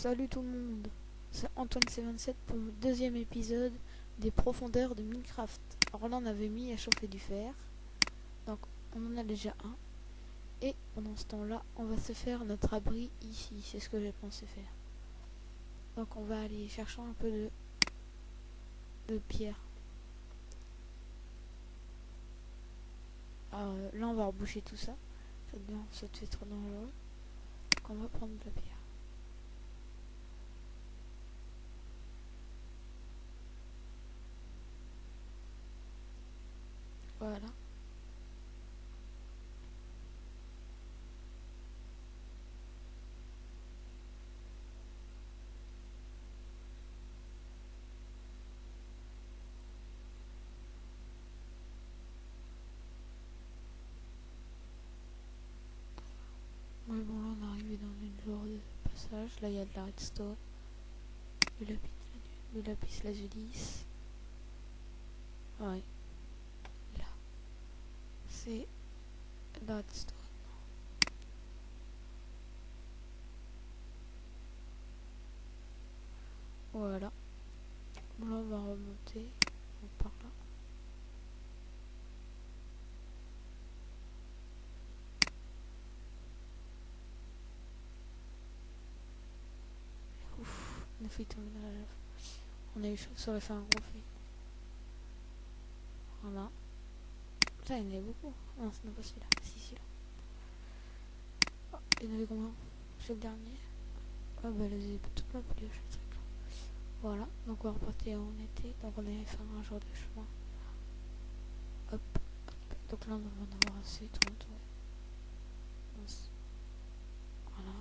Salut tout le monde, c'est Antoine C27 pour le deuxième épisode des profondeurs de Minecraft. Alors là on avait mis à chauffer du fer, donc on en a déjà un. Et pendant ce temps là on va se faire notre abri ici, c'est ce que j'ai pensé faire. Donc on va aller chercher un peu de pierre. Alors là on va reboucher tout ça, ça te fait trop dangereux. Donc on va prendre de la pierre. Voilà. Ouais, bon là on est arrivé dans une genre de passage. Là il y a de la redstone, du lapis lazuli. Ouais, là c'est de la redstone. Voilà. Bon là on va remonter par là. Ouf, on a fait tomber dans la lave. On a eu chaud, ça aurait fait un gros feu. Voilà. Putain, il y en avait beaucoup. Non, ce n'est pas celui-là. Si, celui-là. Oh, il y en avait combien? C'est le dernier. Ah bah là, j'ai toute ma pioche, le truc là. Voilà, donc on va repartir où on était. Donc on allait faire un genre de chemin. Hop, hop. Donc là on va en avoir assez, tout le temps. Voilà.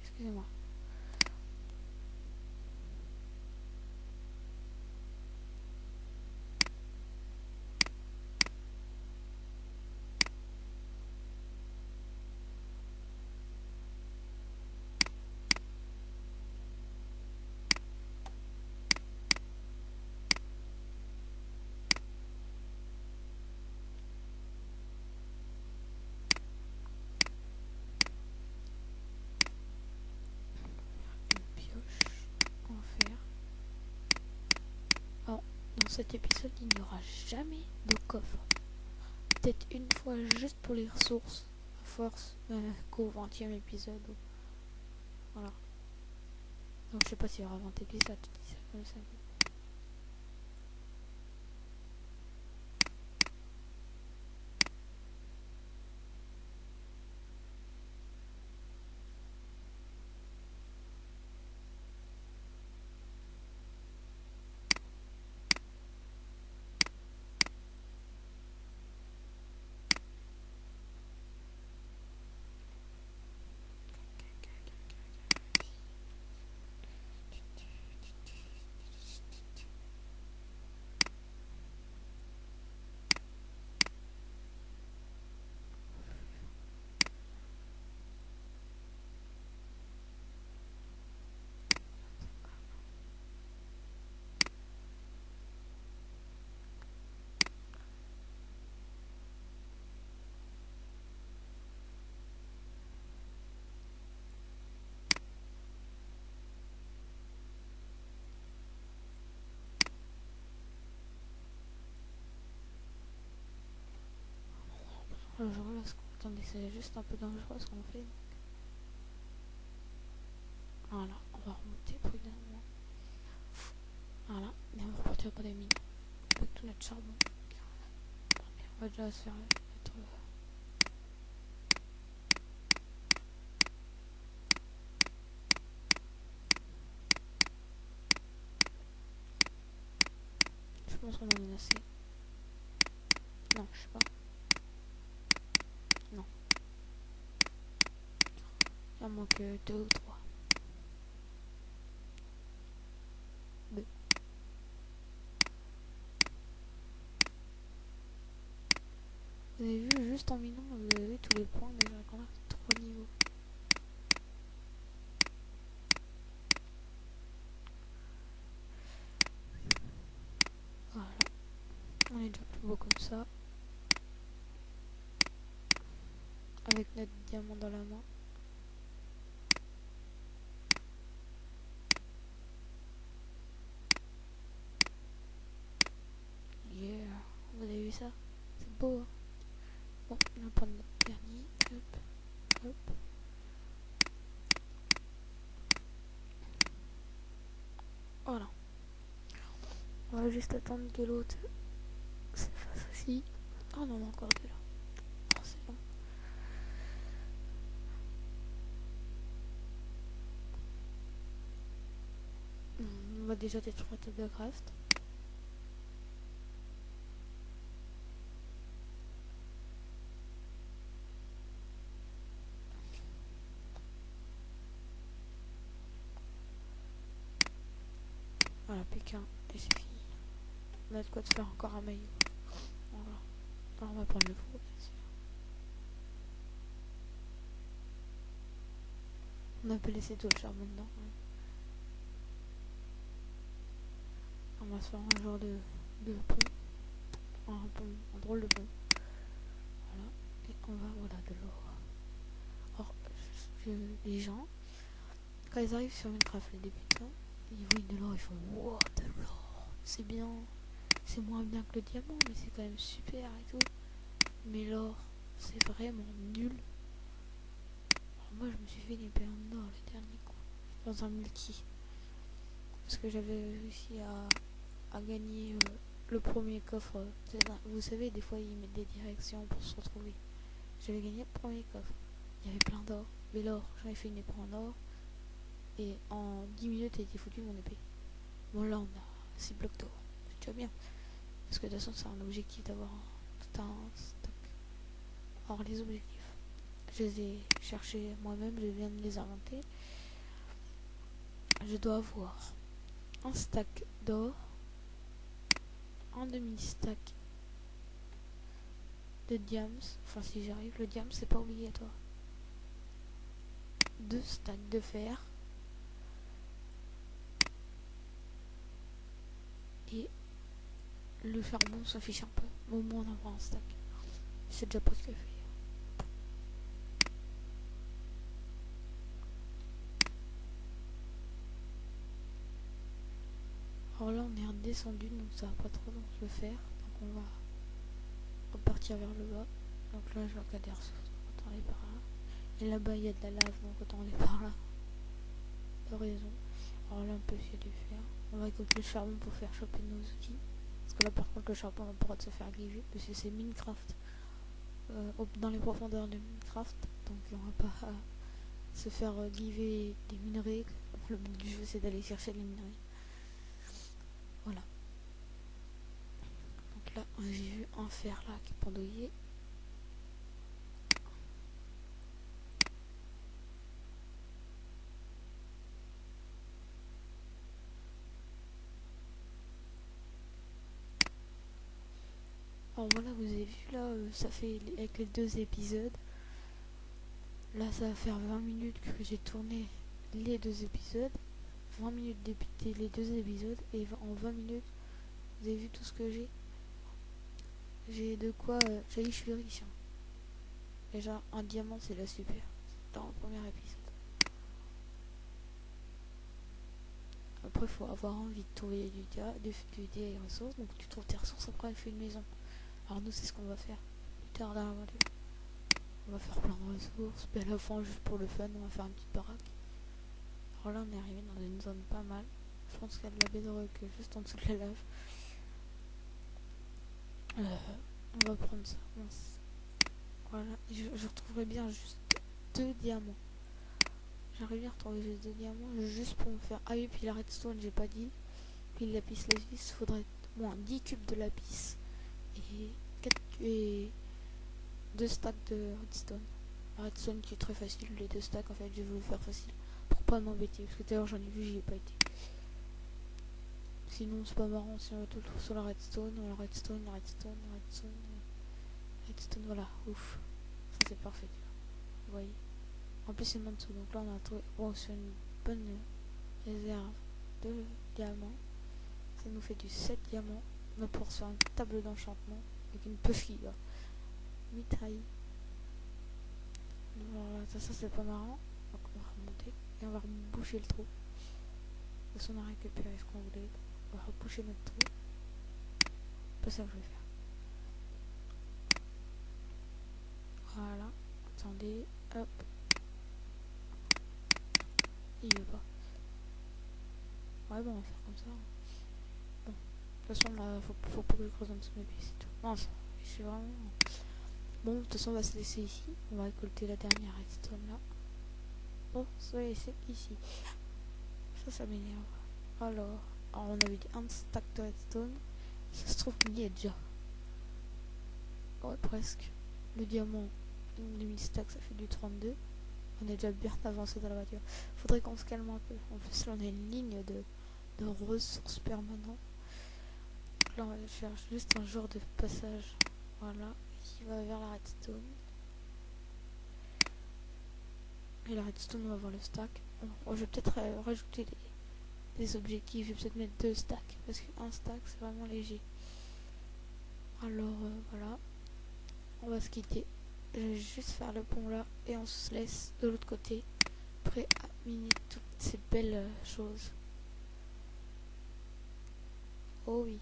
Excusez-moi. En fer. Alors, dans cet épisode, il n'y aura jamais de coffre. Peut-être une fois juste pour les ressources. À force, qu'au 20e épisode. Voilà. Donc je sais pas s'il y aura 20 épisodes, tu dis ça comme ça. Genre là, attendez, c'est juste un peu dangereux ce qu'on fait. Voilà, on va remonter prudemment. Voilà, mais on va repartir pour des mines. Avec tout notre charbon. On va déjà se faire mettre. Je pense qu'on en a assez. Non, je sais pas. Non. Il en manque 2 ou 3. 2. Vous avez vu, juste en minant, vous avez vu tous les points déjà qu'on a 3 niveaux. Voilà. On est déjà plus beau comme ça. avec notre diamant dans la main. Yeah, vous avez vu ça? C'est beau, hein? Bon, on va prendre notre dernier. Hop, hop. Voilà. On va juste attendre que l'autre se fasse aussi. Oh non, on a encore de là. Oh, c'est long. On va déjà détruire la table de craft. Voilà, plus qu'un et c'est fini. On a de quoi de faire encore un maillot. Voilà. Alors on va prendre le four, bien sûr. On a pas laissé tout le charbon dedans. On va se faire un genre de pont. Un drôle de pont. Voilà. Et on va, voilà, de l'or. Alors, les gens, quand ils arrivent sur Minecraft, les débutants, ils voient de l'or, ils font wow, de l'or, c'est bien. C'est moins bien que le diamant, mais c'est quand même super et tout. Mais l'or, c'est vraiment nul. Alors moi, je me suis fait une épée en or le dernier coup, dans un multi. Parce que j'avais réussi à gagner le premier coffre. Vous savez, des fois, ils mettent des directions pour se retrouver. J'avais gagné le premier coffre. Il y avait plein d'or. Mais l'or, j'en ai fait une épée en or. Et en 10 minutes, elle était foutue mon épée. Bon, là, on a 6 blocs d'or. C'est déjà bien. Parce que de toute façon, c'est un objectif d'avoir tout un stock. Alors, les objectifs, je les ai cherchés moi-même, je viens de les inventer. Je dois avoir un stack d'or, un demi-stack de diams. Enfin, si j'arrive, le diams, c'est pas obligatoire. 2 stacks de fer. Et le charbon s'affiche un peu. Mais au moins, on aura un stack. C'est déjà presque fait. Alors là, on est redescendu, donc ça va pas trop le faire. Donc on va repartir vers le bas. Donc là, je vois qu'il y a des ressources, donc autant aller par là. Et là-bas, il y a de la lave, donc autant aller par là. T'as raison. Alors là, on peut essayer de faire. On va écouter le charbon pour faire choper nos outils. Parce que là, par contre, le charbon, on a le droit de se faire giver. Parce que c'est Minecraft. Dans les profondeurs de Minecraft. Donc on va pas se faire giver des minerais. Le but du jeu, c'est d'aller chercher les minerais. Voilà. Donc là, j'ai vu un fer là qui est pendouillé. Alors voilà, vous avez vu là, ça fait avec les 2 épisodes. Là, ça va faire 20 minutes que j'ai tourné les 2 épisodes. 20 minutes d'écouter les 2 épisodes. Et en 20 minutes, vous avez vu tout ce que j'ai. J'ai de quoi... ça y est, je suis riche. Hein. Déjà, un diamant, c'est la super. Dans le premier épisode. Après, il faut avoir envie de trouver des ressources. Donc, tu trouves tes ressources, après, elle fait une maison. Alors, nous, c'est ce qu'on va faire. Plus tard dans l'aventure. On va faire plein de ressources. Puis à la fin, juste pour le fun, on va faire une petite baraque. Alors là, on est arrivé dans une zone pas mal. Je pense qu'il y a de la bedrock juste en dessous de la lave. On va prendre ça. Voilà. Je retrouverai bien juste 2 diamants. J'arrive bien à retrouver juste 2 diamants. Juste pour me faire... Ah oui, puis la redstone, j'ai pas dit. Puis le lapis lazuli, il faudrait moins 10 cubes de lapis. Et 2 stacks de redstone. La redstone qui est très facile. Les 2 stacks, en fait, je vais le faire facile. Pour pas m'embêter. Parce que tout à l'heure, j'en ai vu, j'y ai pas été. Sinon, c'est pas marrant si on va tout le tour sur la redstone, redstone, voilà, ouf. Ça, c'est parfait. Vous voyez. En plus, c'est en dessous. Donc là, on a trouvé sur une bonne réserve de diamants. Ça nous fait du 7 diamants. On va pouvoir faire une table d'enchantement avec une puffy là. Mitraille. Voilà, ça c'est pas marrant. Donc on va remonter et on va reboucher le trou. De toute façon, on a récupéré ce qu'on voulait. On va reboucher notre trou. C'est pas ça que je vais faire. Voilà. Attendez. Hop. Il veut pas. Ouais, bon, on va faire comme ça. Bon. De toute façon, faut pas que je creuse en dessous de mes pieds, c'est tout. Non, je suis vraiment... Bon, de toute façon, on va se laisser ici. On va récolter la dernière redstone là. Oh, c'est ici. Ça m'énerve. Alors, on avait dit un stack de redstone. Ça se trouve qu'il y est déjà. Ouais, presque. Le diamant, une demi-stack, ça fait du 32. On est déjà bien avancé dans la voiture. Faudrait qu'on se calme un peu. En plus, là, on a une ligne de ressources permanentes. Là, on va faire juste un genre de passage. Voilà. Qui va vers la redstone. Et la redstone, on va voir le stack. Bon, je vais peut-être rajouter des objectifs. Je vais peut-être mettre 2 stacks. Parce qu'un stack, c'est vraiment léger. Alors, voilà. On va se quitter. Je vais juste faire le pont là. Et on se laisse de l'autre côté. Prêt à miner toutes ces belles choses. Oh oui.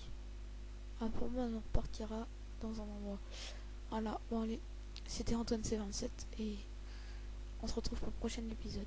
Ah, pour moi, on repartira dans un endroit. Voilà. Bon, allez. C'était Antoine C27. Et on se retrouve pour le prochain épisode.